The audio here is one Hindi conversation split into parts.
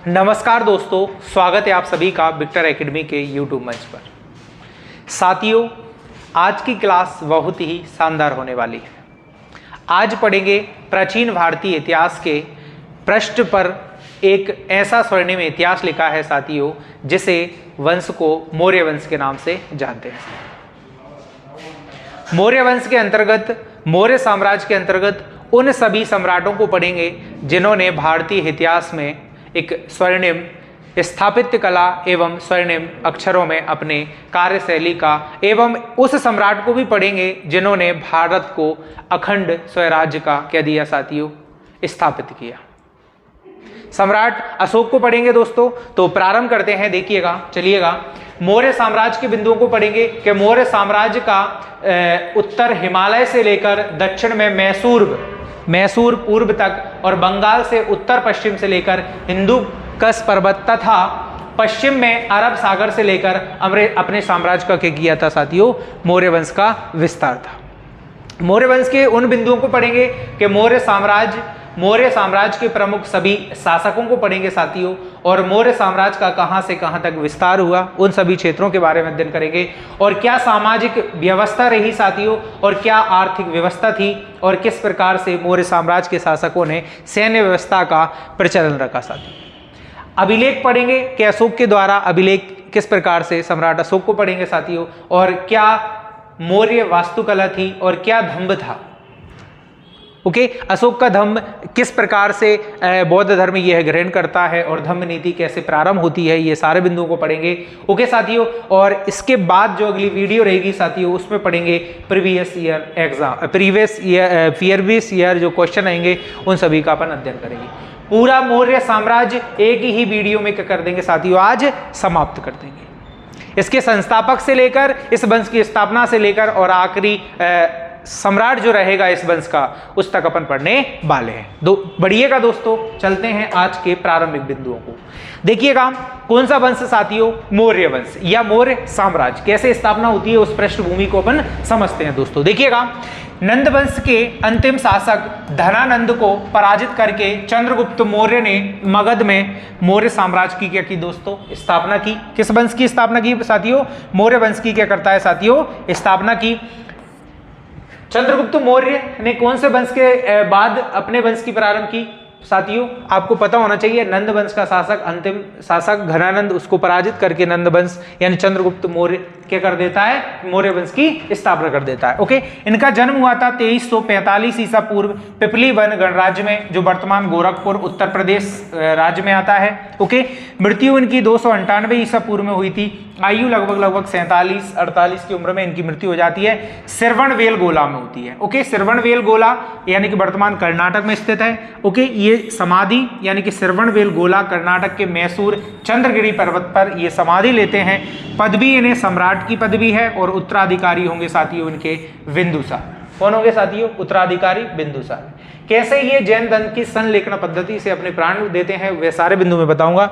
नमस्कार दोस्तों, स्वागत है आप सभी का विक्टर एकेडमी के यूट्यूब मंच पर। साथियों, आज की क्लास बहुत ही शानदार होने वाली है। आज पढ़ेंगे प्राचीन भारतीय इतिहास के पृष्ठ पर एक ऐसा स्वर्णिम इतिहास लिखा है साथियों, जिसे वंश को मौर्य वंश के नाम से जानते हैं। मौर्य वंश के अंतर्गत, मौर्य साम्राज्य के अंतर्गत उन सभी सम्राटों को पढ़ेंगे जिन्होंने भारतीय इतिहास में एक स्वर्णिम स्थापत्य कला एवं स्वर्णिम अक्षरों में अपने कार्यशैली का, एवं उस सम्राट को भी पढ़ेंगे जिन्होंने भारत को अखंड स्वराज्य का क्या दिया साथियों, स्थापित किया। सम्राट अशोक को पढ़ेंगे दोस्तों। तो प्रारंभ करते हैं, देखिएगा, चलिएगा। मौर्य साम्राज्य के बिंदुओं को पढ़ेंगे कि मौर्य साम्राज्य का उत्तर हिमालय से लेकर दक्षिण में मैसूर पूर्व तक और बंगाल से उत्तर पश्चिम से लेकर हिंदू कश पर्वत तथा पश्चिम में अरब सागर से लेकर अपने साम्राज्य का क्या किया था साथियों, मौर्य वंश का विस्तार था। मौर्य वंश के उन बिंदुओं को पढ़ेंगे कि मौर्य साम्राज्य के प्रमुख सभी शासकों को पढ़ेंगे साथियों, और मौर्य साम्राज्य का कहां से कहां तक विस्तार हुआ, उन सभी क्षेत्रों के बारे में अध्ययन करेंगे। और क्या सामाजिक व्यवस्था रही साथियों, और क्या आर्थिक व्यवस्था थी, और किस प्रकार से मौर्य साम्राज्य के शासकों ने सैन्य व्यवस्था का प्रचलन रखा साथियों। अभिलेख पढ़ेंगे कि अशोक के द्वारा अभिलेख किस प्रकार से, सम्राट अशोक को पढ़ेंगे साथियों, और क्या मौर्य वास्तुकला थी और क्या धम्ब था। ओके, अशोक का धम्म किस प्रकार से बौद्ध धर्म यह ग्रहण करता है और धम्म नीति कैसे प्रारंभ होती है, ये सारे बिंदुओं को पढ़ेंगे। ओके साथियों, और इसके बाद जो अगली वीडियो रहेगी साथियों, उसमें पढ़ेंगे प्रीवियस ईयर जो क्वेश्चन आएंगे, उन सभी का अपन अध्ययन करेंगे। पूरा मौर्य साम्राज्य एक ही वीडियो में क्या कर देंगे साथियों, आज समाप्त कर देंगे। इसके संस्थापक से लेकर, इस वंश की स्थापना से लेकर और आखिरी सम्राट जो रहेगा इस वंश का, उस तक अपन पढ़ने वाले हैं। बढ़िएगा दोस्तों, चलते हैं आज के प्रारंभिक बिंदुओं को। देखिएगा, कौन सा वंश साथियों, मौर्य वंश या मौर्य साम्राज्य कैसे स्थापना होती है, उस पृष्ठभूमि को अपन समझते हैं दोस्तों। देखिएगा, नंद वंश के अंतिम शासक धनानंद को पराजित करके चंद्रगुप्त मौर्य ने मगध में मौर्य साम्राज्य की क्या की दोस्तों, स्थापना की। किस वंश की स्थापना की साथियों, मौर्य वंश की क्या करता है साथियों, स्थापना की। चंद्रगुप्त मौर्य ने कौन से वंश के बाद अपने वंश की प्रारंभ की साथियों, आपको पता होना चाहिए। नंद वंश का शासक, अंतिम शासक घनानंद, उसको पराजित करके नंद वंश यानी चंद्रगुप्त मौर्य क्या कर देता है, मौर्य वंश की स्थापना कर देता है। ओके, इनका जन्म हुआ था 2345 ईसा पूर्व पिपली वन गणराज्य में, जो वर्तमान गोरखपुर उत्तर प्रदेश राज्य में आता है। ओके, मृत्यु इनकी 298 ईसा पूर्व में हुई थी। आयु लगभग 47-48 की उम्र में इनकी मृत्यु हो जाती है। श्रवणबेलगोला में होती है। ओके, श्रवणबेलगोला यानी कि वर्तमान कर्नाटक में स्थित है। ओके, ये समाधि यानी कि श्रवणबेलगोला कर्नाटक के मैसूर चंद्रगिरी पर्वत पर ये समाधि लेते हैं। पदवी इन्हें सम्राट की पदवी है, और उत्तराधिकारी होंगे साथियों इनके बिंदुसार। कौन होंगे साथियों, उत्तराधिकारी बिंदुसार। कैसे ये जैन धर्म की संलेखन पद्धति से अपने प्राण देते हैं, वे सारे बिंदु में बताऊंगा।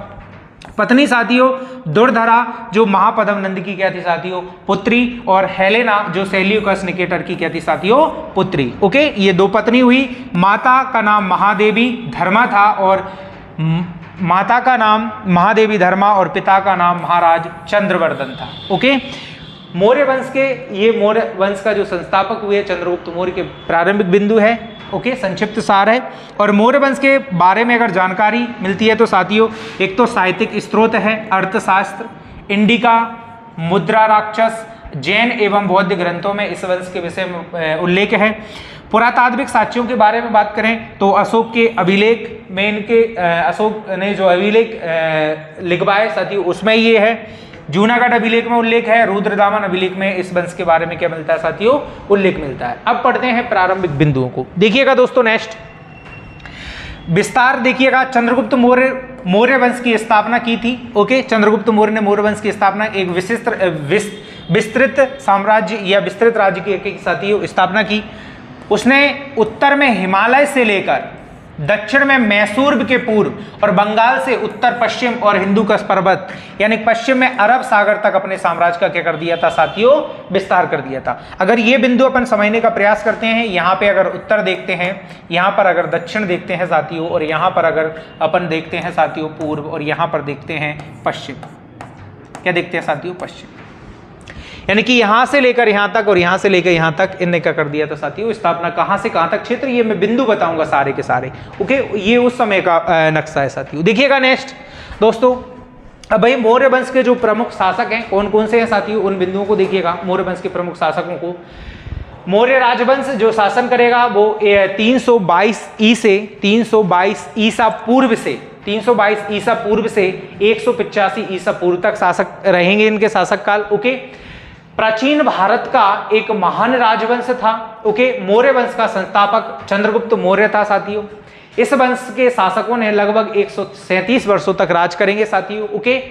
पत्नी साथियों दुर्धरा, जो महापद्म नंद की क्या थी साथियों, पुत्री, और हेलेना जो सेल्यूकस निकेटर की क्या थी साथियों, पुत्री। ओके, ये दो पत्नी हुई। माता का नाम महादेवी धर्मा था, और माता का नाम महादेवी धर्मा और पिता का नाम महाराज चंद्रवर्धन था। ओके, मौर्य वंश के, ये मौर्य वंश का जो संस्थापक हुए चंद्रगुप्त मौर्य के प्रारंभिक बिंदु है। ओके, संक्षिप्त सार है। और मौर्य वंश के बारे में अगर जानकारी मिलती है तो साथियों, एक तो साहित्यिक स्रोत है अर्थशास्त्र, इंडिका, मुद्रा राक्षस, जैन एवं बौद्ध ग्रंथों में इस वंश के विषय में उल्लेख है। पुरातात्विक साक्ष्यों के बारे में बात करें तो अशोक के अभिलेख में, इनके अशोक ने जो अभिलेख लिखवाए साथियों, उसमें ये है। जूनागढ़ अभिलेख में उल्लेख है। रुद्रदामन अभिलेख में इस वंश के बारे में क्या मिलता है साथियों, उल्लेख मिलता है। अब पढ़ते हैं प्रारंभिक बिंदुओं को। देखिएगा दोस्तों, नेक्स्ट विस्तार देखिएगा। चंद्रगुप्त मौर्य वंश की स्थापना की थी। ओके, चंद्रगुप्त मौर्य ने मौर्य वंश की स्थापना एक विस्तृत साम्राज्य या विस्तृत राज्य की साथियों स्थापना की। उसने उत्तर में हिमालय से लेकर दक्षिण में मैसूर के पूर्व और बंगाल से उत्तर पश्चिम और हिंदूकुश पर्वत यानी पश्चिम में अरब सागर तक अपने साम्राज्य का क्या कर दिया था साथियों, विस्तार कर दिया था। अगर ये बिंदु अपन समझने का प्रयास करते हैं, यहाँ पे अगर उत्तर देखते हैं, यहाँ पर अगर दक्षिण देखते हैं साथियों, और यहाँ पर अगर अपन देखते हैं साथियों पूर्व, और यहाँ पर देखते हैं पश्चिम, क्या देखते हैं साथियों, पश्चिम, यानी कि यहां से लेकर यहां तक और यहां से लेकर यहां तक इनने क्या कर दिया था साथियों, स्थापना कहां से कहां तक क्षेत्र, ये मैं बिंदु बताऊंगा सारे के सारे। ओके, ये उस समय का नक्शा है साथियों। देखिएगा नेक्स्ट दोस्तों, अब भाई मौर्य वंश के जो प्रमुख शासक हैं कौन कौन से हैं साथियों, उन बिंदुओं को देखिएगा। मौर्य वंश के प्रमुख शासकों को, मौर्य राजवंश जो शासन करेगा वो 322 ई से 322 ईसा पूर्व से 322 ईसा पूर्व से 185 ईसा पूर्व तक शासक रहेंगे, इनके शासक काल। ओके, प्राचीन भारत का एक महान राजवंश था। ओके, मौर्य वंश का संस्थापक चंद्रगुप्त मौर्य था साथियों। इस वंश के शासकों ने लगभग 137 वर्षों तक राज करेंगे साथियों। ओके,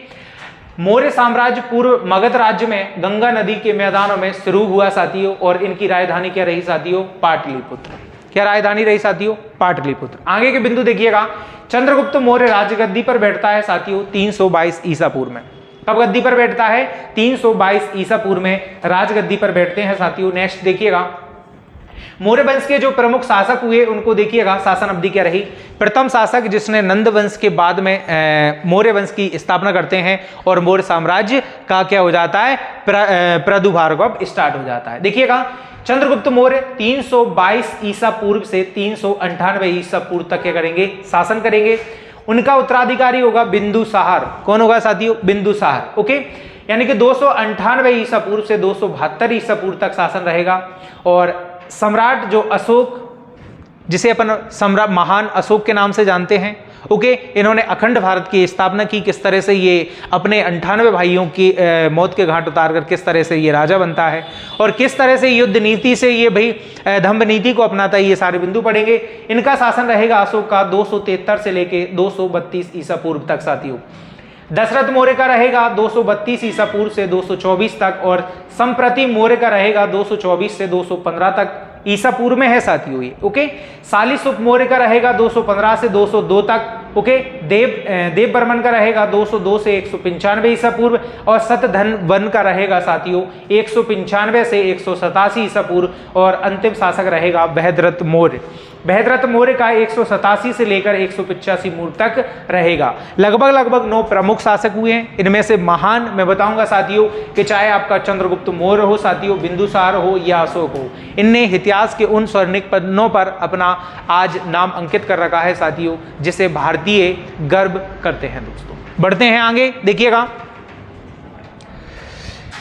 मौर्य साम्राज्य पूर्व मगध राज्य में गंगा नदी के मैदानों में शुरू हुआ साथियों, और इनकी राजधानी क्या रही साथियों, पाटलिपुत्र। क्या राजधानी रही साथियों, पाटलिपुत्र। आगे के बिंदु देखिएगा, चंद्रगुप्त मौर्य राजगद्दी पर बैठता है साथियों 322 ईसा पूर्व में। कब गद्दी पर बैठता है, 322 ईसा पूर्व में राजगद्दी पर बैठते हैं साथियों। नेक्स्ट देखिएगा, मौर्य वंश के जो प्रमुख शासक हुए उनको देखिएगा, शासन अवधि क्या रही। प्रथम शासक जिसने नंद वंश के बाद में मौर्य वंश की स्थापना करते हैं और मौर्य साम्राज्य का क्या हो जाता है, प्रादुर्भाव स्टार्ट हो जाता है। देखिएगा, चंद्रगुप्त मौर्य 322 ईसा पूर्व से 398 ईसा पूर्व तक क्या करेंगे, शासन करेंगे। उनका उत्तराधिकारी होगा बिंदुसार। कौन होगा साथियों, बिंदुसार। ओके, यानी कि 298 ईसा पूर्व से 272 ईसा पूर्व तक शासन रहेगा। और सम्राट जो अशोक, जिसे अपन सम्राट महान अशोक के नाम से जानते हैं, ओके, इन्होंने अखंड भारत की स्थापना की। किस तरह से ये अपने 98 भाइयों की मौत के घाट उतार कर किस तरह से ये राजा बनता है, और किस तरह से युद्ध नीति से ये भाई दंभ नीति को अपनाता है, ये सारे बिंदु पढ़ेंगे। इनका शासन रहेगा अशोक का 273 से लेके 232 ईसा पूर्व तक साथियों। दशरथ मौर्य का रहेगा 232 ईसा पूर्व से 224 तक, और संप्रति मौर्य का रहेगा 224 से 215 तक ईसा पूर्व में है साथियों ये। ओके, सालिसुप मौर्य का रहेगा 215 से 202 तक। ओके, देव बर्मन का रहेगा 202 से 195 ईसा पूर्व, और सतधन वन का रहेगा साथियों 195 से 187 ईसा पूर्व, और अंतिम शासक रहेगा बृहद्रथ मौर्य। बृहद्रथ मौर्य का 187 से लेकर 185 मूर्त तक रहेगा। लगभग 9 प्रमुख शासक हुए हैं। इनमें से महान मैं बताऊंगा साथियों कि चाहे आपका चंद्रगुप्त मौर्य हो साथियों, बिंदुसार हो या अशोक हो, इनने इतिहास के उन स्वर्णिम पन्नों पर अपना आज नाम अंकित कर रखा है साथियों, जिसे भारतीय गर्व करते हैं। दोस्तों बढ़ते हैं आगे, देखिएगा,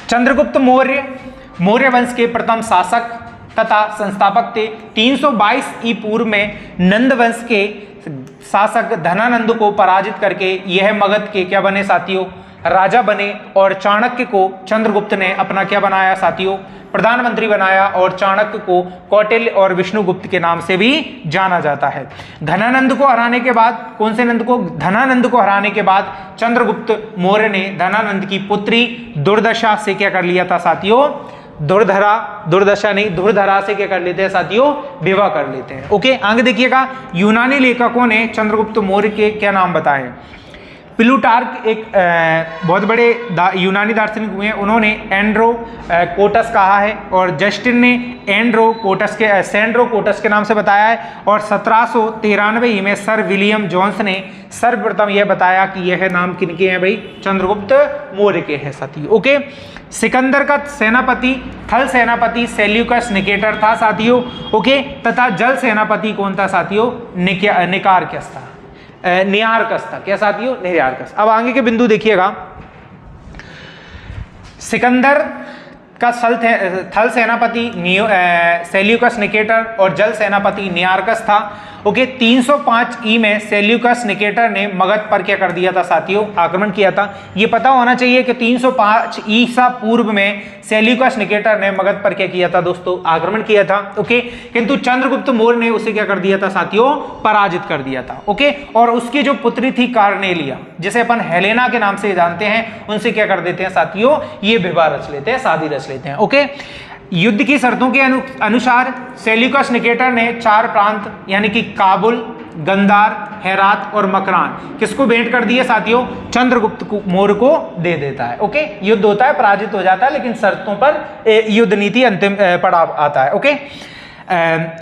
चंद्रगुप्त मौर्य मौर्य वंश के प्रथम शासक तथा संस्थापक थे। 322 ई पूर्व में नंद वंश के शासक धनानंद को पराजित करके यह मगध के क्या बने साथियों, राजा बने, और चाणक्य को चंद्रगुप्त ने अपना क्या बनाया साथियों, प्रधानमंत्री बनाया, और चाणक्य को कौटिल्य और विष्णुगुप्त के नाम से भी जाना जाता है। धनानंद को हराने के बाद, कौन से नंद को, धनानंद को हराने के बाद चंद्रगुप्त मौर्य ने धनानंद की पुत्री दुर्दशा से क्या कर लिया था साथियों, दुर्दशा नहीं, धुरधरा से क्या कर लेते हैं साथियों, विवाह कर लेते हैं। ओके, आगे देखिएगा, यूनानी लेखकों ने चंद्रगुप्त मौर्य के क्या नाम बताए। प्लूटार्क एक बहुत बड़े यूनानी दार्शनिक हुए हैं, उन्होंने एंड्रोकोटस कहा है, और जस्टिन ने सेंड्रोकोटस के नाम से बताया है, और 1793 में सर विलियम जोन्स ने सर्वप्रथम यह बताया कि यह नाम किनके हैं भाई, चंद्रगुप्त मौर्य के हैं साथियों। ओके, सिकंदर का सेनापति थल सेनापति सेल्यूकस निकेटर था साथियों। ओके, तथा जल सेनापति कौन था साथियों, निकार्कस था, नियारकस था। क्या साथियों, नियारकस। अब आगे के बिंदु देखिएगा, सिकंदर का थल सेनापति सेल्यूकस निकेटर और जल सेनापति नियारकस था। ओके, 305 ई में सेल्यूकस निकेटर ने मगध पर क्या कर दिया था साथियों, आक्रमण किया था। ये पता होना चाहिए कि 305 ईसा पूर्व में सेल्यूकस निकेटर ने मगध पर क्या किया था दोस्तों, आक्रमण किया था। ओके, किंतु चंद्रगुप्त मौर्य ने उसे क्या कर दिया था साथियों, पराजित कर दिया था। ओके, और उसकी जो पुत्री थी कार्नेलिया, जिसे अपन हेलेना के नाम से जानते हैं, उनसे क्या कर देते हैं साथियों, ये विवाह रच लेते हैं, शादी रच लेते हैं। ओके, युद्ध की शर्तों के अनुसार सेल्यूकस निकेटर ने 4 प्रांत यानी कि काबुल, गंधार, हेरात और मकरान किसको भेंट कर दिए साथियों? चंद्रगुप्त मौर्य को दे देता है। ओके, युद्ध होता है, पराजित हो जाता है, लेकिन शर्तों पर युद्ध नीति अंतिम पड़ाव आता है। ओके,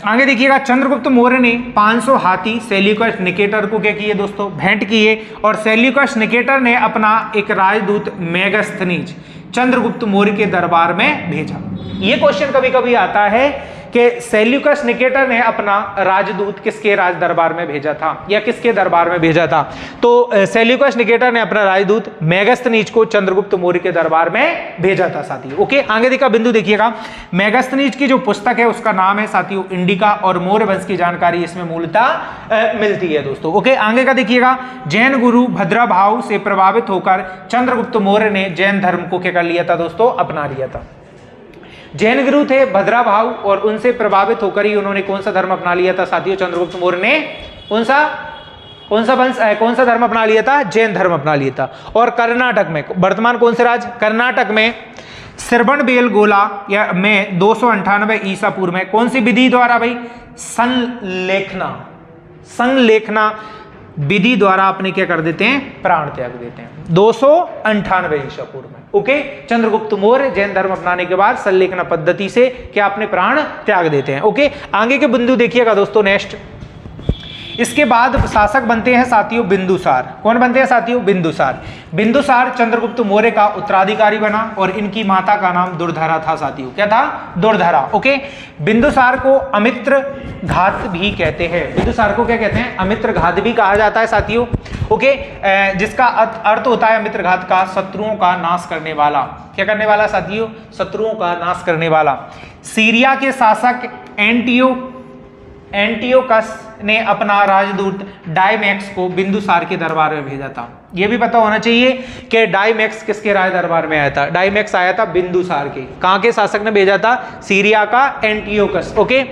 आगे देखिएगा, चंद्रगुप्त मौर्य ने 500 हाथी सेल्यूकस निकेटर को क्या किए दोस्तों? भेंट किए। और सेल्यूकस निकेटर ने अपना एक राजदूत मेगास्थनीज चंद्रगुप्त मौर्य के दरबार में भेजा। ये क्वेश्चन कभी कभी आता है कि सेल्यूकस निकेटर ने अपना राजदूत किसके राज दरबार में भेजा था या किसके दरबार में भेजा था? तो सेल्यूकस निकेटर ने अपना राजदूत मेगास्थनीज को चंद्रगुप्त मौर्य के दरबार में भेजा था साथियों। ओके, आगे देखा बिंदु देखिएगा, मेगास्थनीज की जो पुस्तक है उसका नाम है साथियों इंडिका, और मौर्य वंश की जानकारी इसमें मूलतः मिलती है दोस्तों। ओके, आगे का देखिएगा, जैन गुरु भद्रभाव से प्रभावित होकर चंद्रगुप्त मौर्य ने जैन धर्म को क्या कर लिया था दोस्तों? अपना लिया था। जैन गुरु थे भद्रभाव, और उनसे प्रभावित होकर ही उन्होंने कौन सा धर्म अपना लिया था साथियों? चंद्रगुप्त मौर्य ने कौन सा धर्म अपना लिया था? जैन धर्म अपना लिया था। और कर्नाटक में, वर्तमान कौन से राज्य? कर्नाटक में श्रवणबेलगोला या में 298 ईसा पूर्व में कौन सी विधि द्वारा भाई? संलेखना विधि द्वारा अपने क्या कर देते हैं? प्राण त्याग देते हैं 298 ईसा पूर्व में। ओके, चंद्रगुप्त मौर्य जैन धर्म अपनाने के बाद संलेखना पद्धति से क्या अपने प्राण त्याग देते हैं। ओके, आगे के बिंदु देखिएगा दोस्तों नेक्स्ट। इसके बाद शासक बनते हैं साथियों बिंदुसार। कौन बनते हैं साथियों? बिंदुसार। बिंदुसार चंद्रगुप्त मौर्य का उत्तराधिकारी बना, और इनकी माता का नाम दुर्धरा था साथियों। क्या था? दुर्धरा। ओके, बिंदुसार को अमित्र घात भी कहते हैं। बिंदुसार को क्या कहते हैं? अमित्र घात भी कहा जाता है साथियों। ओके, जिसका अर्थ होता है अमित्र घात का शत्रुओं का नाश करने वाला। क्या करने वाला साथियों? शत्रुओं का नाश करने वाला। सीरिया के शासक एंटियोकस ने अपना राजदूत डायमैक्स को बिंदुसार के दरबार में भेजा था। यह भी पता होना चाहिए कि डायमैक्स किसके राज दरबार में आया था? डायमैक्स आया था बिंदुसार के। कहां के शासक ने भेजा था? सीरिया का एंटियोकस। ओके,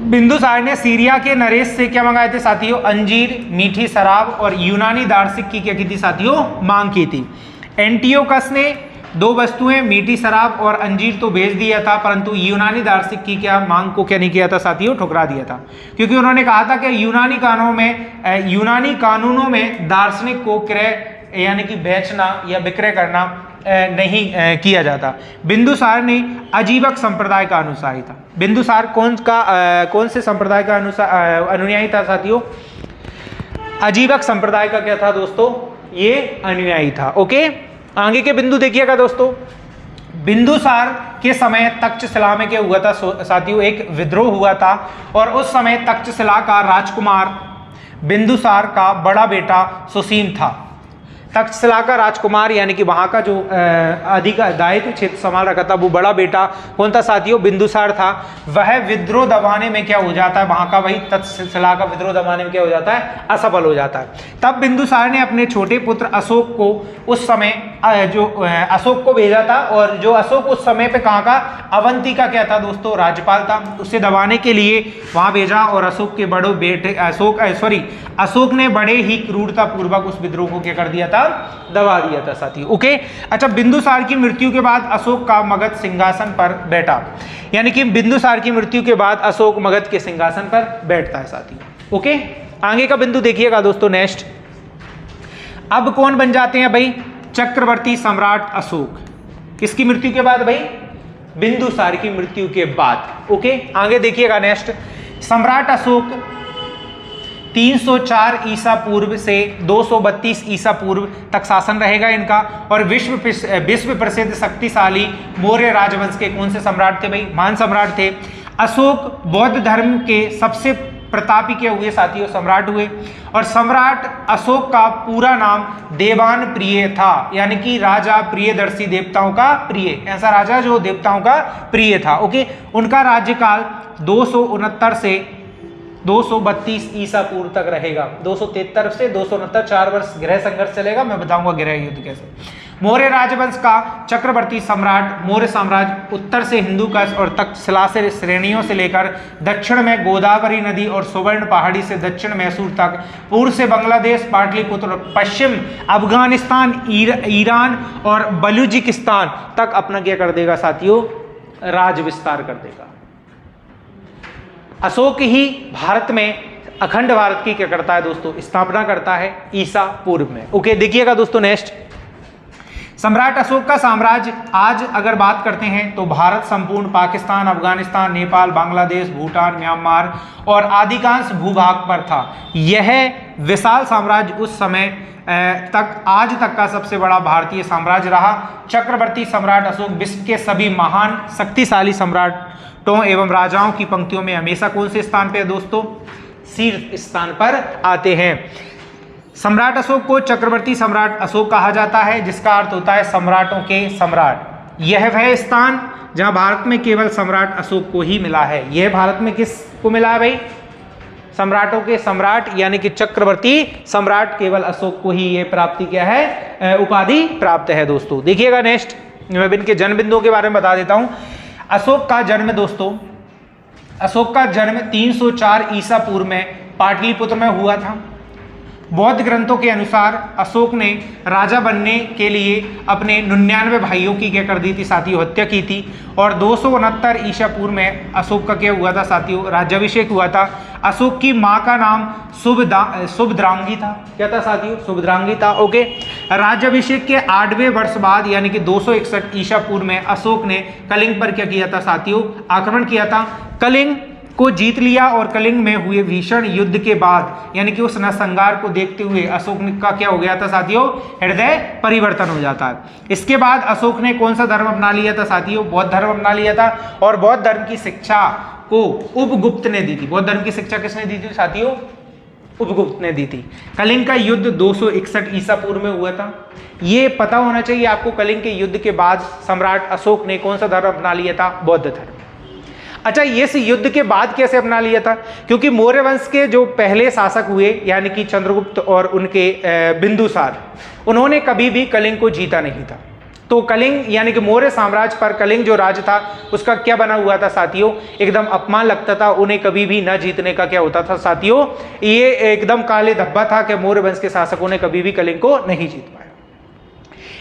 बिंदुसार ने सीरिया के नरेश से क्या मंगाए थे साथियों? अंजीर, मीठी शराब और यूनानी दार्शनिक की क्या की थी साथियों? मांग की थी। एंटियोकस ने 2 वस्तुएं, मीठी शराब और अंजीर तो भेज दिया था, परंतु यूनानी दार्शनिक की क्या मांग को क्या नहीं किया था साथियों? ठुकरा दिया था, क्योंकि उन्होंने कहा था कि यूनानी कानूनों में दार्शनिक को क्रय यानी कि बेचना या विक्रय करना नहीं किया जाता। बिंदुसार ने अजीबक संप्रदाय का अनुसारी था। बिंदुसार कौन से संप्रदाय का अनुयायी था साथियों? अजीबक संप्रदाय का क्या था दोस्तों? ये अनुयायी था। ओके, आगे के बिंदु देखिएगा दोस्तों। बिंदुसार के समय तक्षशिला में क्या हुआ था साथियों? एक विद्रोह हुआ था, और उस समय तक्षशिला का राजकुमार बिंदुसार का बड़ा बेटा सुसीम था। तक्षशिला का राजकुमार यानी कि वहां का जो दायित्व क्षेत्र संभाल रखा था वो बड़ा बेटा कौन था साथियों? बिंदुसार था। वह विद्रोह दबाने में क्या हो जाता है? वहां का वही तक्षशिला का विद्रोह दबाने में क्या हो जाता है? असफल हो जाता है। तब बिंदुसार ने अपने छोटे पुत्र अशोक को उस समय अशोक को भेजा था, और जो अशोक उस समय पे कहाँ का? अवंती का क्या था दोस्तों? राज्यपाल था। उसे दबाने के लिए वहां भेजा, और अशोक के बड़े बेटे अशोक ने बड़े ही क्रूरता पूर्वक उस विद्रोह को क्या कर दिया था? दबा दिया था साथियों। ओके, अच्छा, बिंदुसार की मृत्यु के बाद अशोक का मगध सिंहासन पर बैठा, यानी कि बिंदुसार की मृत्यु के बाद अशोक मगध के सिंहासन पर बैठता है साथियों। ओके, आगे का बिंदु देखिएगा दोस्तों नेक्स्ट। अब कौन बन जाते हैं भाई? चक्रवर्ती सम्राट अशोक। किसकी मृत्यु के बाद भाई? बिंदुसार की मृत्यु के बाद। ओके, आगे देखिएगा नेक्स्ट। सम्राट अशोक 304 ईसा पूर्व से 232 ईसा पूर्व तक शासन रहेगा इनका, और विश्व प्रसिद्ध शक्तिशाली मौर्य राजवंश के कौन से सम्राट थे भाई? महान सम्राट थे। अशोक बौद्ध धर्म के सबसे प्रतापी के हुए साथियों सम्राट हुए, और सम्राट अशोक का पूरा नाम देवान प्रिय था, यानी कि राजा प्रियदर्शी, देवताओं का प्रिय, ऐसा राजा जो देवताओं का प्रिय था। ओके, उनका राज्यकाल 269 से 232 ईसा पूर्व तक रहेगा। 273 से 269 4 वर्ष गृह संघर्ष चलेगा, मैं बताऊंगा गृह युद्ध कैसे। मौर्य राजवंश का चक्रवर्ती सम्राट मौर्य साम्राज्य उत्तर से हिंदू कश और तक्षशिला से श्रेणियों से लेकर दक्षिण में गोदावरी नदी और सुवर्ण पहाड़ी से दक्षिण मैसूर तक, पूर्व से बांग्लादेश, पाटलिपुत्र, पश्चिम अफगानिस्तान, ईरान और बलूचिस्तान तक अपना क्या कर देगा साथियों? राज विस्तार कर देगा। अशोक ही भारत में अखंड भारत की क्या करता है दोस्तों, स्थापना करता है ईसा पूर्व में। ओके, देखिएगा दोस्तों नेक्स्ट, सम्राट अशोक का साम्राज्य आज अगर बात करते हैं तो भारत, संपूर्ण पाकिस्तान, अफगानिस्तान, नेपाल, बांग्लादेश, भूटान, म्यांमार और अधिकांश भूभाग पर था। यह विशाल साम्राज्य उस समय तक आज तक का सबसे बड़ा भारतीय साम्राज्य रहा। चक्रवर्ती सम्राट अशोक विश्व के सभी महान शक्तिशाली सम्राटों एवं राजाओं की पंक्तियों में हमेशा कौन से स्थान पे दोस्तों, शीर्ष स्थान पर आते हैं। सम्राट अशोक को चक्रवर्ती सम्राट अशोक कहा जाता है, जिसका अर्थ होता है सम्राटों के सम्राट। यह वह स्थान जहां भारत में केवल सम्राट अशोक को ही मिला है। यह भारत में किस को मिला है भाई, सम्राटों के सम्राट यानी कि चक्रवर्ती सम्राट केवल अशोक को ही ये प्राप्ति क्या है, उपाधि प्राप्त है दोस्तों। देखिएगा नेक्स्ट, मैं इनके जन्म बिंदुओं के बारे में बता देता हूं। अशोक का जन्म दोस्तों, अशोक का जन्म 304 ईसा पूर्व में पाटलिपुत्र में हुआ था। बौद्ध ग्रंथों के अनुसार अशोक ने राजा बनने के लिए अपने 99 भाइयों की क्या कर दी थी साथियों, हत्या की थी। और 269 ईसा पूर्व में अशोक का क्या हुआ था साथियों, राज्याभिषेक हुआ था। अशोक की माँ का नाम सुभद्रांगी था। क्या था साथियों, सुभद्रांगी था। ओके, राज्याभिषेक के 8वें वर्ष बाद यानी कि 261 ईसा पूर्व में अशोक ने कलिंग पर क्या किया था साथियों, आक्रमण किया था। कलिंग को जीत लिया और कलिंग में हुए भीषण युद्ध के बाद यानी कि उस नरसंहार को देखते हुए अशोक का क्या हो गया था साथियों, हृदय परिवर्तन हो जाता है। इसके बाद अशोक ने कौन सा धर्म अपना लिया था साथियों, बौद्ध धर्म अपना लिया था। और बौद्ध धर्म की शिक्षा को उपगुप्त ने दी थी। बौद्ध धर्म की शिक्षा किसने दी थी साथियों, उपगुप्त ने दी थी। कलिंग का युद्ध 261 ईसा पूर्व में हुआ था। ये पता होना चाहिए आपको, कलिंग के युद्ध के बाद सम्राट अशोक ने कौन सा धर्म अपना लिया था, बौद्ध धर्म। अच्छा, ये इस युद्ध के बाद कैसे अपना लिया था, क्योंकि मौर्य वंश के जो पहले शासक हुए यानी कि चंद्रगुप्त और उनके बिंदुसार, उन्होंने कभी भी कलिंग को जीता नहीं था। तो कलिंग यानी कि मौर्य साम्राज्य पर कलिंग जो राज्य था उसका क्या बना हुआ था साथियों, एकदम अपमान लगता था। उन्हें कभी भी न जीतने का क्या होता था साथियों, ये एकदम काले धब्बा था कि मौर्य वंश के शासकों ने कभी भी कलिंग को नहीं जीत पाया।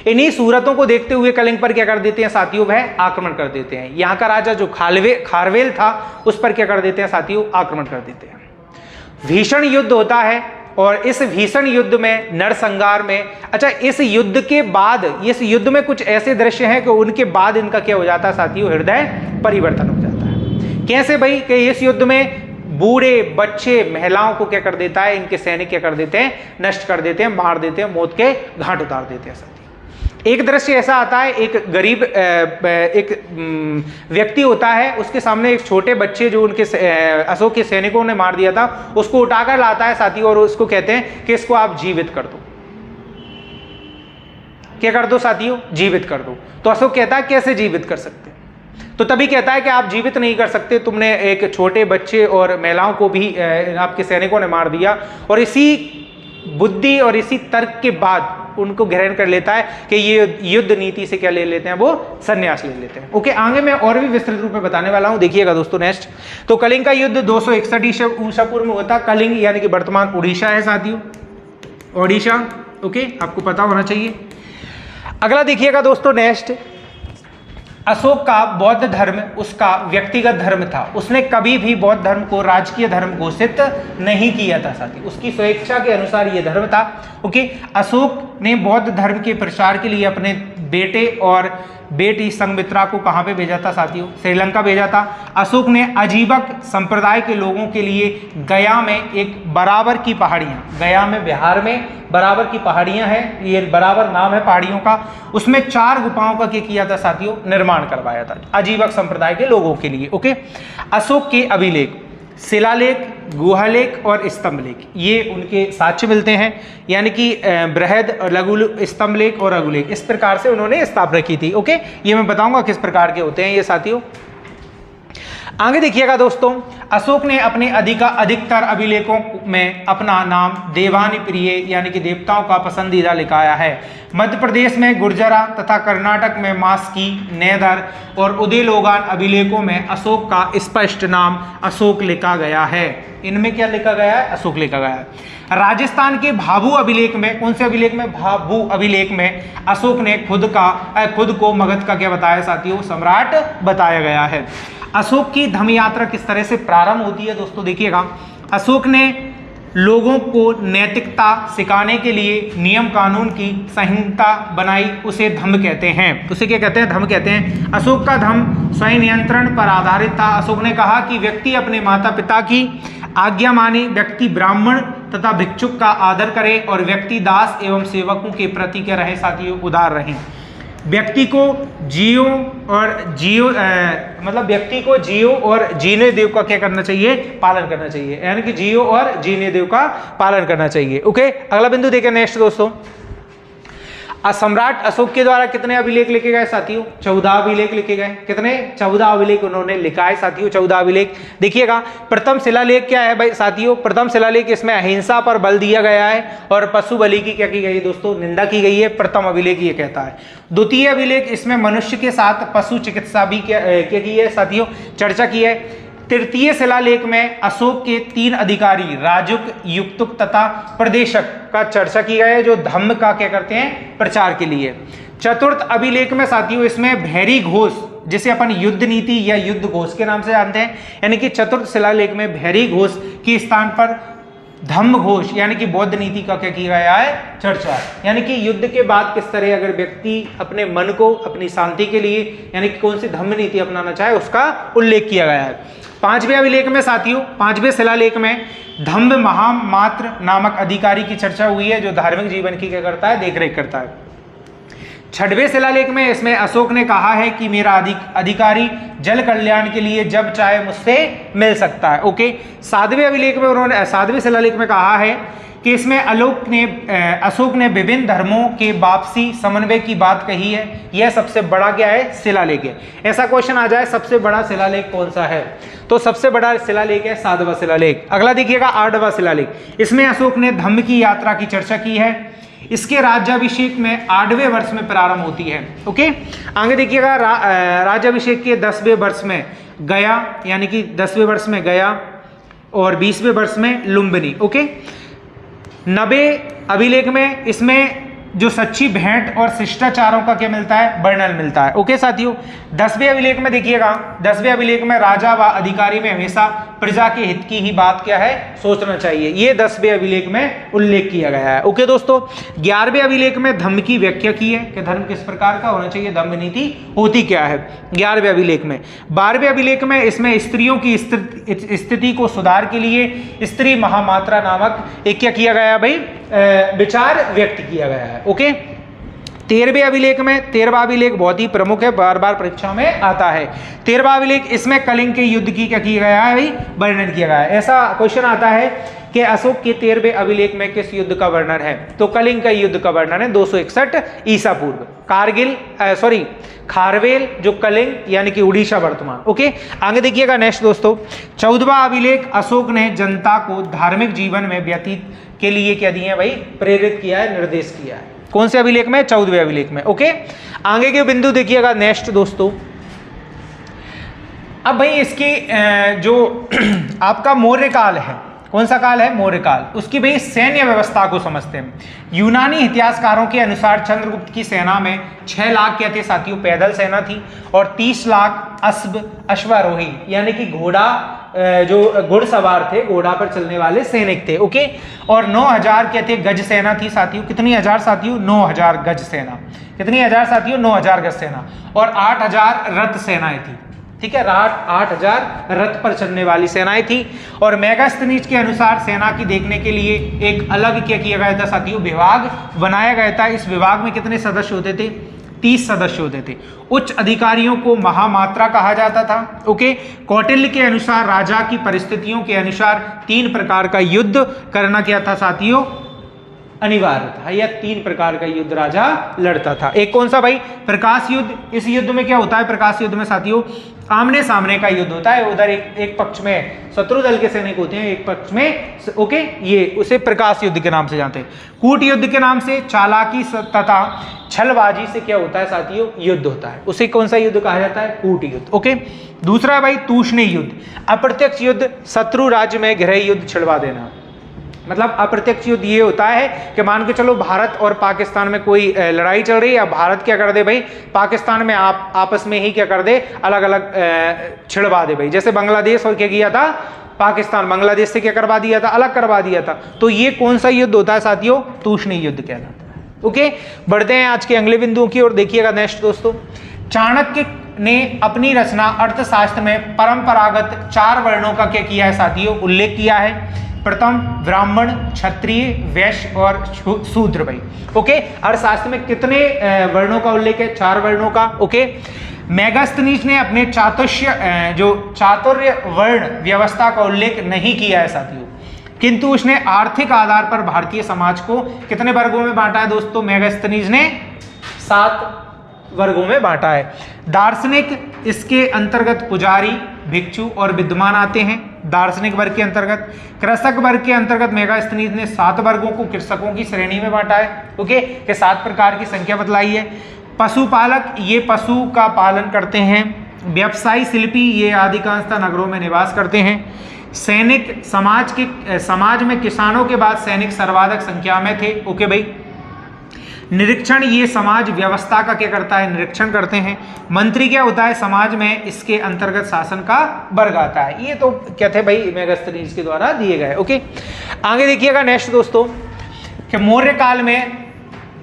इन्हीं सूरतों को देखते हुए कलिंग पर क्या कर देते हैं साथियों, वह आक्रमण कर देते हैं। यहाँ का राजा जो खारवेल था उस पर क्या कर देते हैं साथियों, आक्रमण कर देते हैं। भीषण युद्ध होता है और इस भीषण युद्ध में नरसंहार में, अच्छा इस युद्ध के बाद, इस युद्ध में कुछ ऐसे दृश्य हैं कि उनके बाद इनका क्या हो जाता है साथियों, हृदय परिवर्तन हो जाता है। कैसे भाई, कि इस युद्ध में बूढ़े बच्चे महिलाओं को क्या कर देता है, इनके सैनिक क्या कर देते हैं, नष्ट कर देते हैं, मार देते हैं, मौत के घाट उतार देते हैं साथियों। एक दृश्य ऐसा आता है, एक गरीब एक व्यक्ति होता है, उसके सामने एक छोटे बच्चे जो उनके अशोक के सैनिकों ने मार दिया था उसको उठाकर लाता है साथियों, और उसको कहते हैं कि इसको आप जीवित कर दो। क्या कर दो साथियों, जीवित कर दो। तो अशोक कहता है कैसे जीवित कर सकते हैं, तो तभी कहता है कि आप जीवित नहीं कर सकते, तुमने एक छोटे बच्चे और महिलाओं को भी आपके सैनिकों ने मार दिया। और इसी बुद्धि और इसी तर्क के बाद उनको ग्रहण कर लेता है कि ये युद्ध नीति से क्या ले लेते हैं, वो संन्यास ले लेते हैं। ओके, आगे मैं और भी विस्तृत रूप में बताने वाला हूं, देखिएगा दोस्तों नेक्स्ट। तो कलिंग का युद्ध 261 ईसा पूर्व में होता। कलिंग यानी कि वर्तमान उड़ीसा है साथियों, ओडिशा। ओके, आपको पता होना चाहिए। अगला देखिएगा दोस्तों नेक्स्ट, अशोक का बौद्ध धर्म उसका व्यक्तिगत धर्म था। उसने कभी भी बौद्ध धर्म को राजकीय धर्म घोषित नहीं किया था साथी, उसकी स्वेच्छा के अनुसार यह धर्म था। ओके, अशोक ने बौद्ध धर्म के प्रचार के लिए अपने बेटे और बेटी संघमित्रा को कहाँ पे भेजा था साथियों, श्रीलंका भेजा था। अशोक ने अजीबक संप्रदाय के लोगों के लिए गया में एक बराबर की पहाड़ियाँ, गया में बिहार में बराबर की पहाड़ियाँ हैं, ये बराबर नाम है पहाड़ियों का, उसमें 4 गुफाओं का क्या किया था साथियों, निर्माण करवाया था अजीबक संप्रदाय के लोगों के लिए। ओके, अशोक के अभिलेख शिलालेख, गुहालेख और स्तंभलेख, ये उनके साक्ष्य मिलते हैं, यानी कि बृहद और लघु स्तंभलेख और लघुलेख, इस प्रकार से उन्होंने स्थापना की थी। ओके, ये मैं बताऊंगा किस प्रकार के होते हैं ये साथियों। आगे देखिएगा दोस्तों, अशोक ने अपने अधिकतर अभिलेखों में अपना नाम देवानी प्रिय यानी कि देवताओं का पसंदीदा लिखाया है। मध्य प्रदेश में गुर्जरा तथा कर्नाटक में मास्की, नेदर और उदेलोगान अभिलेखों में अशोक का स्पष्ट नाम अशोक लिखा गया है। इनमें क्या लिखा गया है, अशोक लिखा गया है। राजस्थान के भाभू अभिलेख में, कौन से अभिलेख में, भाभू अभिलेख में अशोक ने खुद को मगध का क्या बताया साथियों, सम्राट बताया गया है। अशोक की धर्म यात्रा किस तरह से प्रारंभ होती है दोस्तों, देखिएगा। अशोक ने लोगों को नैतिकता सिखाने के लिए नियम कानून की संहिता बनाई, उसे धम्म कहते हैं। उसे क्या कहते हैं? धम्म कहते हैं। अशोक का धम्म स्वयं नियंत्रण पर आधारित था। अशोक ने कहा कि व्यक्ति अपने माता पिता की आज्ञा माने, व्यक्ति ब्राह्मण तथा भिक्षुक का आदर करे और व्यक्ति दास एवं सेवकों के प्रति क्या रहे साथियों? उदार रहें। व्यक्ति को व्यक्ति को जियो और जीने देव का क्या करना चाहिए? पालन करना चाहिए। यानी कि जियो और जीने देव का पालन करना चाहिए। ओके, अगला बिंदु देखें नेक्स्ट दोस्तों। सम्राट अशोक के द्वारा कितने अभिलेख लिखे गए साथियों? 14 अभिलेख लिखे गए। कितने? 14 अभिलेख उन्होंने लिखा है साथियों, 14 अभिलेख। देखिएगा प्रथम शिलालेख क्या है भाई साथियों? प्रथम शिलालेख इसमें अहिंसा पर बल दिया गया है और पशु बलि की क्या की गई है दोस्तों? निंदा की गई है। प्रथम अभिलेख ये कहता है। द्वितीय अभिलेख इसमें मनुष्य के साथ पशु चिकित्सा भी क्या की है साथियों? चर्चा की है। तृतीय शिलालेख में अशोक के 3 अधिकारी राजुक, युक्तुक तथा प्रदेशक का चर्चा की गई है, जो धम्म का क्या करते हैं? प्रचार के लिए। चतुर्थ अभिलेख में साथियों इसमें भैरी घोष, जिसे अपन युद्ध नीति या युद्ध घोष के नाम से जानते हैं, यानी कि चतुर्थ शिलालेख में भैरी घोष के स्थान पर धम्म घोष यानी कि बौद्ध नीति का क्या किया गया है? चर्चा। यानी कि युद्ध के बाद किस तरह अगर व्यक्ति अपने मन को अपनी शांति के लिए यानी कि कौन सी धम्म नीति अपनाना चाहे, उसका उल्लेख किया गया है। 5वें अभिलेख में साथियों, 5वें शिलालेख में धम्म महामात्र नामक अधिकारी की चर्चा हुई है, जो धार्मिक जीवन की क्या करता है? देखरेख करता है। 6वें शिलालेख में इसमें अशोक ने कहा है कि मेरा अधिकारी जल कल्याण के लिए जब चाहे मुझसे मिल सकता है। ओके, 7वें अभिलेख में उन्होंने 7वें शिलालेख में कहा है कि इसमें अशोक ने विभिन्न धर्मों के वापसी समन्वय की बात कही है। यह सबसे बड़ा क्या है? शिलालेख है। ऐसा क्वेश्चन आ जाए सबसे बड़ा शिलालेख कौन सा है, तो सबसे बड़ा शिलालेख है 7वां शिलालेख। अगला देखिएगा 8वां शिलालेख। इसमें अशोक ने धम्म की यात्रा की चर्चा की है। इसके राज्याभिषेक में 8वें वर्ष में प्रारंभ होती है। ओके, आगे देखिएगा राज्याभिषेक के 10वें वर्ष में गया, यानी कि 10वें वर्ष में गया और 20वें वर्ष में लुम्बिनी। ओके, 90 अभिलेख में इसमें जो सच्ची भेंट और शिष्टाचारों का क्या मिलता है? वर्णन मिलता है। ओके साथियों, 10वें अभिलेख में देखिएगा, 10वें अभिलेख में राजा व अधिकारी में हमेशा प्रजा के हित की ही बात क्या है? सोचना चाहिए। ये 10वें अभिलेख में उल्लेख किया गया है। ओके दोस्तों, 11वें अभिलेख में धम्म की व्याख्या की है कि धर्म किस प्रकार का होना चाहिए, धम्म नीति होती क्या है 11वें अभिलेख में। 12वें अभिलेख में इसमें स्त्रियों की स्थिति को सुधार के लिए स्त्री महामात्रा नामक एक क्या किया गया भाई? विचार व्यक्त किया गया है। ओके, 13वें अभिलेख में 13वां अभिलेख बहुत ही प्रमुख है, बार बार परीक्षाओं में आता है। 13वां अभिलेख इसमें कलिंग के युद्ध की क्या किया गया है भाई? वर्णन किया गया है। ऐसा क्वेश्चन आता है कि अशोक के 13वें अभिलेख में किस युद्ध का वर्णन है, तो कलिंग का युद्ध का वर्णन है 261 ईसा पूर्व। खारवेल जो कलिंग यानी कि उड़ीसा वर्तमान। ओके, आगे देखिएगा नेक्स्ट दोस्तों, 14वां अभिलेख अशोक ने जनता को धार्मिक जीवन में व्यतीत के लिए क्या दिए भाई? प्रेरित किया है, निर्देश किया है। कौन से अभिलेख में? 14वें अभिलेख में। ओके, आगे के बिंदु देखिएगा नेक्स्ट दोस्तों। अब भाई इसकी जो आपका मौर्य काल है, कौन सा काल है? मौर्य काल। उसकी भाई सैन्य व्यवस्था को समझते हैं। यूनानी इतिहासकारों के अनुसार चंद्रगुप्त की सेना में 6 लाख क्या थे साथियों? पैदल सेना थी और 30 लाख अश्वारोही यानी कि घोड़ा जो घुड़सवार थे, घोड़ा पर चलने वाले सैनिक थे। ओके, और 9000 क्या थे? गज सेना थी साथियों। कितनी हजार साथियों? 9000 गज सेना। कितनी हजार साथियों? 9000 गज सेना। और 8000 रथ सेनाएं थी। ठीक है, 8000 रथ पर चलने वाली सेनाएं थी। और मेगास्थनीज के अनुसार सेना की देखने के लिए एक अलग क्या किया गया था साथियों? विभाग बनाया गया था। इस विभाग में कितने सदस्य होते थे? 30 सदस्य होते थे। उच्च अधिकारियों को महामात्रा कहा जाता था। ओके, कौटिल्य के अनुसार राजा की परिस्थितियों के अनुसार 3 प्रकार का युद्ध करना क्या था साथियों? अनिवार्य था। या 3 प्रकार का युद्ध राजा लड़ता था। एक कौन सा भाई? प्रकाश युद्ध। इस युद्ध में क्या होता है? प्रकाश युद्ध में साथियों आमने सामने का युद्ध होता है। उधर एक पक्ष में शत्रु दल के सैनिक होते हैं, एक पक्ष में ओके, ये उसे प्रकाश युद्ध के नाम से जानते हैं। कूट युद्ध के नाम से चालाकी तथा छलबाजी से क्या होता है साथियों? युद्ध होता है। उसे कौन सा युद्ध कहा जाता है? कूट युद्ध। ओके, दूसरा भाई तूषणी युद्ध। अप्रत्यक्ष युद्ध, शत्रु राज्य में गृह युद्ध छिड़वा देना। मतलब अप्रत्यक्ष युद्ध ये होता है कि मान के चलो भारत और पाकिस्तान में कोई लड़ाई चल रही है, या भारत क्या कर दे भाई? पाकिस्तान में आपस में ही क्या कर दे? अलग अलग छिड़वा दे भाई। जैसे बांग्लादेश और क्या किया था? पाकिस्तान बांग्लादेश से क्या करवा दिया था, अलग करवा दिया था। तो ये कौन सा युद्ध होता है साथियों, तूष्णी युद्ध कहलाता है। ओके, बढ़ते हैं आज के अगले बिंदुओं की ओर। देखिएगा नेक्स्ट दोस्तों, चाणक्य ने अपनी रचना अर्थशास्त्र में परंपरागत 4 वर्णों का क्या किया है साथियों, उल्लेख किया है। प्रथम ब्राह्मण, क्षत्रिय, वैश्य और शूद्र। भाई ओके, अर्थशास्त्र में कितने वर्णों का उल्लेख है, 4 वर्णों का। ओके, मेगास्थनीज ने अपने चातुर्य वर्ण व्यवस्था का उल्लेख नहीं किया है साथियों, किंतु उसने आर्थिक आधार पर भारतीय समाज को कितने वर्गों में बांटा है दोस्तों, मेगास्थनीज ने 7 वर्गों में बांटा है। दार्शनिक इसके अंतर्गत पुजारी, भिक्षु और विद्वान आते हैं, दार्शनिक वर्ग के अंतर्गत। कृषक वर्ग के अंतर्गत मेगास्थनीज ने 7 वर्गों को कृषकों की श्रेणी में बांटा है। ओके, ये 7 प्रकार की संख्या बतलाई है। पशुपालक, ये पशु का पालन करते हैं। व्यवसायी शिल्पी, ये अधिकांशतः नगरों में निवास करते हैं। सैनिक, समाज में किसानों के बाद सैनिक सर्वाधिक संख्या में थे। ओके भाई। निरीक्षण, ये समाज व्यवस्था का क्या करता है, निरीक्षण करते हैं। मंत्री क्या होता है समाज में, इसके अंतर्गत शासन का वर्ग आता है। ये तो क्या थे भाई, मेगास्थनीज के द्वारा दिए गए। ओके, आगे देखिएगा नेक्स्ट दोस्तों, कि मौर्य काल में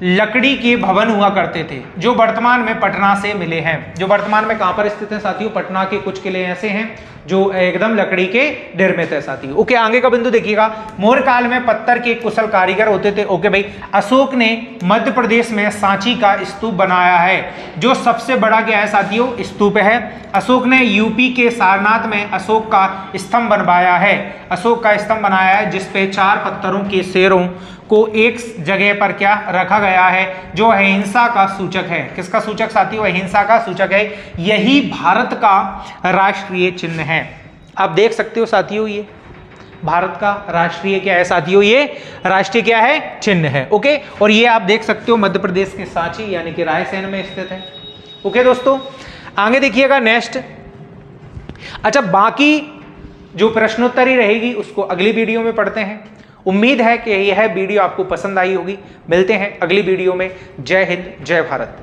लकड़ी के भवन हुआ करते थे, जो वर्तमान में पटना से मिले हैं। जो वर्तमान में कहां पर स्थित हैं साथियों, पटना के कुछ किले ऐसे हैं जो एकदम लकड़ी के निर्मित है साथियों। ओके, आगे का बिंदु देखिएगा, मौर्य काल में पत्थर के कुशल कारीगर होते थे। ओके भाई, अशोक ने मध्य प्रदेश में सांची का स्तूप बनाया है, जो सबसे बड़ा क्या है साथियों, स्तूप है। अशोक ने यूपी के सारनाथ में अशोक का स्तंभ बनवाया है, अशोक का स्तंभ बनाया है, जिसपे 4 पत्थरों के शेरों को एक जगह पर क्या रखा गया है, जो अहिंसा का सूचक है। किसका सूचक साथियों, अहिंसा का सूचक है। यही भारत का राष्ट्रीय चिन्ह है। आप देख सकते हो साथियों, ये भारत का राष्ट्रीय क्या है साथियों, ये राष्ट्रीय क्या है, चिन्ह है। ओके, और ये आप देख सकते हो मध्य प्रदेश के सांची यानी कि रायसेन में स्थित है। ओके दोस्तों, आगे देखिएगा नेक्स्ट। अच्छा, बाकी जो प्रश्नोत्तरी रहेगी उसको अगली वीडियो में पढ़ते हैं। उम्मीद है कि यह वीडियो आपको पसंद आई होगी। मिलते हैं अगली वीडियो में। जय हिंद, जय भारत।